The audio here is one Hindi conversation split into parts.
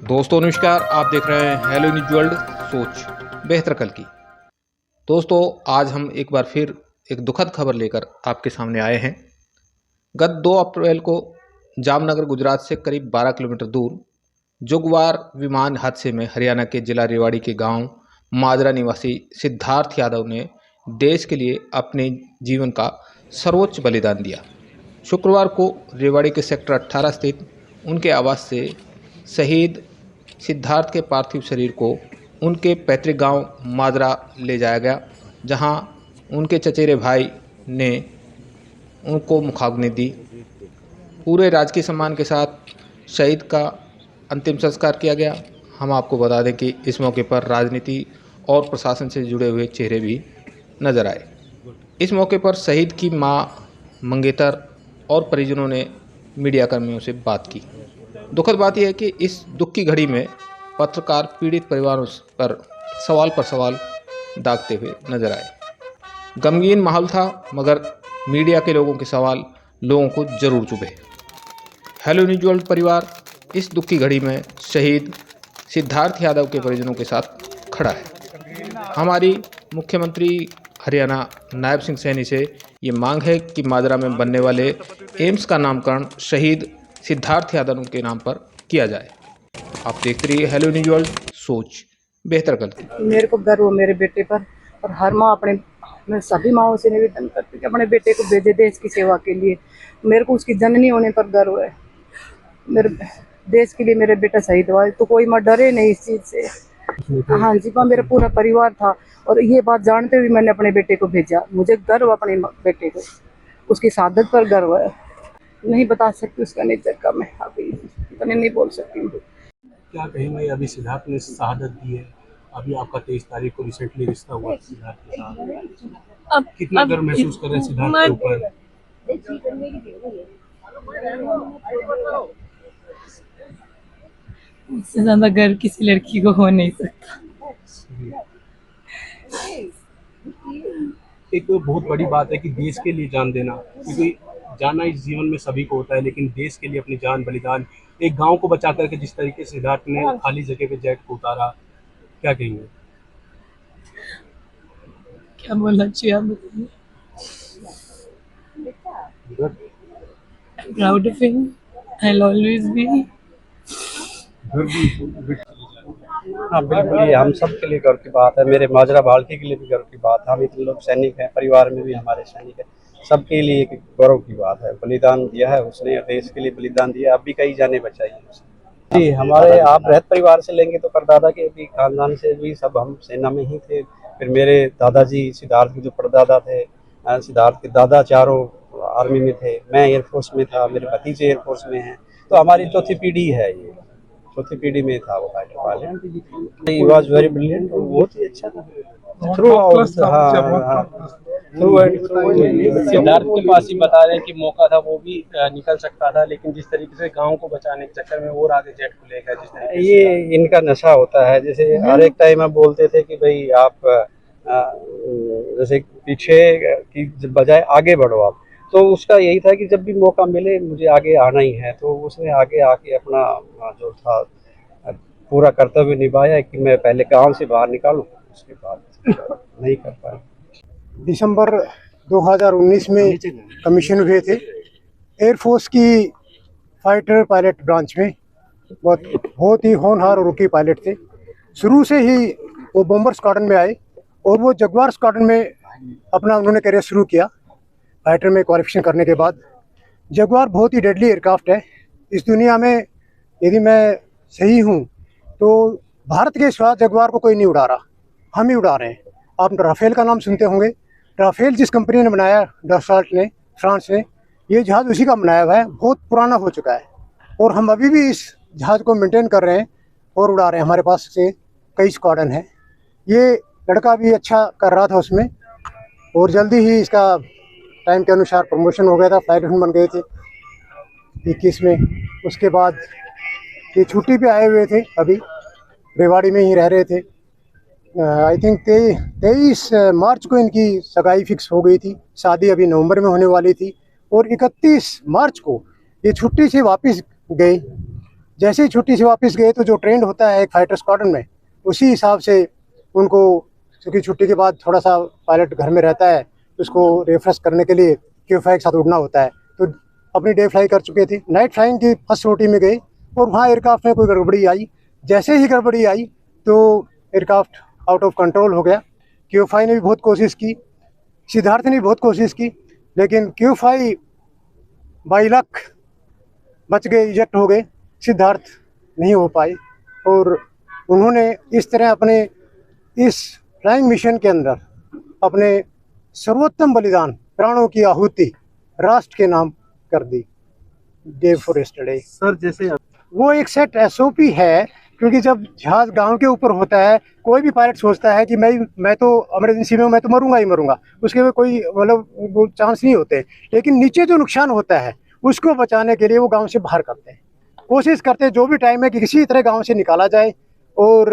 दोस्तों नमस्कार, आप देख रहे हैं हेलो न्यूज वर्ल्ड। सोच बेहतर कल की। दोस्तों आज हम एक बार फिर एक दुखद खबर लेकर आपके सामने आए हैं। गत 2 अप्रैल को जामनगर गुजरात से करीब 12 किलोमीटर दूर जुगवार विमान हादसे में हरियाणा के जिला रेवाड़ी के गांव माजरा निवासी सिद्धार्थ यादव ने देश के लिए अपने जीवन का सर्वोच्च बलिदान दिया। शुक्रवार को रेवाड़ी के सेक्टर 18 स्थित उनके आवास से शहीद सिद्धार्थ के पार्थिव शरीर को उनके पैतृक गांव माजरा ले जाया गया, जहां उनके चचेरे भाई ने उनको मुखाग्नि दी। पूरे राजकीय सम्मान के साथ शहीद का अंतिम संस्कार किया गया। हम आपको बता दें कि इस मौके पर राजनीति और प्रशासन से जुड़े हुए चेहरे भी नजर आए। इस मौके पर शहीद की मां मंगेतर और परिजनों ने मीडिया कर्मियों से बात की। दुखद बात यह है कि इस दुख की घड़ी में पत्रकार पीड़ित परिवारों पर सवाल दागते हुए नजर आए। गमगीन माहौल था, मगर मीडिया के लोगों के सवाल लोगों को जरूर चुभे। हेलो न्यूज वर्ल्ड परिवार इस दुख की घड़ी में शहीद सिद्धार्थ यादव के परिजनों के साथ खड़ा है। हमारी मुख्यमंत्री हरियाणा नायब सिंह सैनी से ये मांग है कि माजरा में बनने वाले एम्स का नामकरण शहीद सिद्धार्थ यादव के नाम पर किया जाए। आप देखते रहिए हेलो न्यूज वर्ल्ड, सोच बेहतर कल की। मेरे को गर्व है मेरे बेटे पर, और हर माँ मैं सभी माओं से निवेदन करती हूँ कि अपने बेटे को भेजे देश की सेवा के लिए। मेरे को उसकी जननी होने पर गर्व है। मेरे देश के लिए मेरा बेटा शहीद हुआ है, तो कोई माँ डरे नहीं इस चीज़ से। हाँ जी, वहाँ मेरा पूरा परिवार था, और ये बात जानते हुए मैंने अपने बेटे को भेजा। मुझे गर्व अपने बेटे को, उसकी शहादत पर गर्व है। नहीं बता सकती उसका नेचर का, मैं अभी नहीं बोल सकती हूँ। क्या कहेंगे? अभी सिद्धार्थ ने शहादत दी है, अभी आपका 23 तारीख को रिसेंटली रिश्ता हुआ सिद्धार्थ के साथ। कितना गर्व महसूस कर रहे हैं सिद्धार्थ के ऊपर? इससे ज्यादा गर्व किसी लड़की को हो नहीं सकता। एक तो बहुत बड़ी बात है कि देश के लिए जान देना, क्योंकि जाना इस जीवन में सभी को होता है, लेकिन देश के लिए अपनी जान बलिदान, एक गांव को बचा करके जिस तरीके से सिद्धार्थ ने खाली जगह पे जेट को उतारा, क्या कहेंगे? क्या बोलना चाहिए आप बताइए। Proud of him, I will always be. हाँ बिल्कुल, ये हम सब के लिए गर्व की बात है। मेरे माजरा बाल्टी के लिए भी गर्व की बात है। हम इतने लोग सैनिक हैं, परिवार में भी हमारे सैनिक हैं, सबके लिए एक गौरव की बात है। बलिदान दिया है उसने, देश के लिए बलिदान दिया। अब भी कई जाने बचाई है उसने। जी, हमारे आप रहत परिवार से लेंगे तो परदादा के भी खानदान से भी सब हम सेना में ही थे। फिर मेरे दादाजी सिद्धार्थ के जो परदादा थे, सिद्धार्थ के दादा चारों आर्मी में थे। मैं एयरफोर्स में था, मेरे भतीजे एयरफोर्स में हैं। तो हमारी चौथी पीढ़ी है, ये चौथी पीढ़ी में था वो fighter pilot. He was very brilliant, बहुत ही अच्छा था थ्रू। सिद्धार्थ के पास ही बता रहे कि मौका था, वो भी निकल सकता था, लेकिन जिस तरीके से गांव को बचाने के चक्कर में और आगे जेट को लेकर जिस तरीके ये इनका नशा होता है। जैसे हर एक टाइम आप बोलते थे कि भाई आप जैसे पीछे की बजाय आगे बढ़ो आप, तो उसका यही था कि जब भी मौका मिले मुझे आगे आना ही है। तो उसने आगे आके अपना जो था पूरा कर्तव्य निभाया कि मैं पहले गांव से बाहर निकालूं, उसके बाद नहीं कर पाया। दिसंबर 2019 में कमीशन हुए थे एयरफोर्स की फाइटर पायलट ब्रांच में। बहुत ही होनहार और रुकी पायलट थे। शुरू से ही वो बॉम्बर स्क्वाड्रन में आए, और वो जगवार स्क्वाड्रन में अपना उन्होंने करियर शुरू किया। फाइटर में क्वालिफिकेशन करने के बाद जगवार बहुत ही डेडली एयरक्राफ्ट है इस दुनिया में। यदि मैं सही हूँ तो भारत के सिवा जगवार को कोई नहीं उड़ा रहा, हम ही उड़ा रहे हैं। आप राफेल का नाम सुनते होंगे। राफेल जिस कंपनी ने बनाया, डसॉल्ट ने, फ्रांस ने, ये जहाज़ उसी का बनाया हुआ है। बहुत पुराना हो चुका है, और हम अभी भी इस जहाज़ को मेंटेन कर रहे हैं और उड़ा रहे हैं। हमारे पास से कई स्क्वाड्रन है। ये लड़का भी अच्छा कर रहा था उसमें, और जल्दी ही इसका टाइम के अनुसार प्रमोशन हो गया था। फ्लाइट बन गए थे 21 में। उसके बाद ये छुट्टी पे आए हुए थे, अभी रेवाड़ी में ही रह रहे थे। आई थिंक 23 मार्च को इनकी सगाई फिक्स हो गई थी। शादी अभी नवंबर में होने वाली थी, और 31 मार्च को ये छुट्टी से वापस गए जैसे ही छुट्टी से वापस गए तो जो ट्रेंड होता है एक फाइटर स्क्वाड्रन में, उसी हिसाब से उनको, क्योंकि छुट्टी के बाद थोड़ा सा पायलट घर में रहता है, उसको रिफ्रेश करने के लिए QFI के साथ उड़ना होता है, तो अपनी डे फ्लाई कर चुके थे। नाइट फ्लाइंग की फर्स्ट रोटी में गए और वहाँ एयरक्राफ्ट में कोई गड़बड़ी आई। जैसे ही गड़बड़ी आई तो एयरक्राफ्ट आउट ऑफ कंट्रोल हो गया। QFI ने भी बहुत कोशिश की, सिद्धार्थ ने भी बहुत कोशिश की, लेकिन QFI बाई लक बच गए, इजेक्ट हो गए। सिद्धार्थ नहीं हो पाए और उन्होंने इस तरह अपने इस फ्लाइंग मिशन के अंदर अपने सर्वोत्तम बलिदान, प्राणों की आहुति राष्ट्र के नाम कर the day for yesterday. Sir जैसे वो एक सेट SOP है, क्योंकि जब जहाज गांव के ऊपर होता है, कोई भी पायलट सोचता है कि मैं तो इमरजेंसी में, मैं तो मरूंगा ही मरूंगा, उसके में कोई मतलब वो चांस नहीं होते। लेकिन नीचे जो नुकसान होता है उसको बचाने के लिए वो गांव से बाहर करते हैं, कोशिश करते हैं जो भी टाइम है कि किसी तरह गांव से निकाला जाए और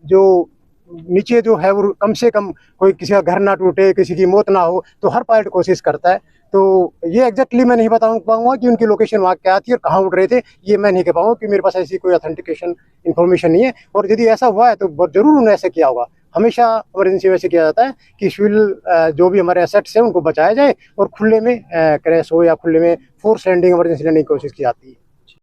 जो नीचे जो है वो कम से कम कोई किसी का घर ना टूटे, किसी की मौत ना हो, तो हर पायलट कोशिश करता है। तो ये एग्जैक्टली मैं नहीं बता पाऊंगा कि उनकी लोकेशन वहाँ क्या थी और कहाँ उड़ रहे थे, ये मैं नहीं कह पाऊंगा कि मेरे पास ऐसी कोई ऑथेंटिकेशन इन्फॉर्मेशन नहीं है। और यदि ऐसा हुआ है तो जरूर उन्होंने ऐसे किया होगा। हमेशा इमरजेंसी में ऐसे किया जाता है कि सिविल जो भी हमारे एसेट्स हैं उनको बचाया जाए और खुले में क्रैश हो या खुले में फोर्स लैंडिंग, इमरजेंसी लैंडिंग की कोशिश की जाती है।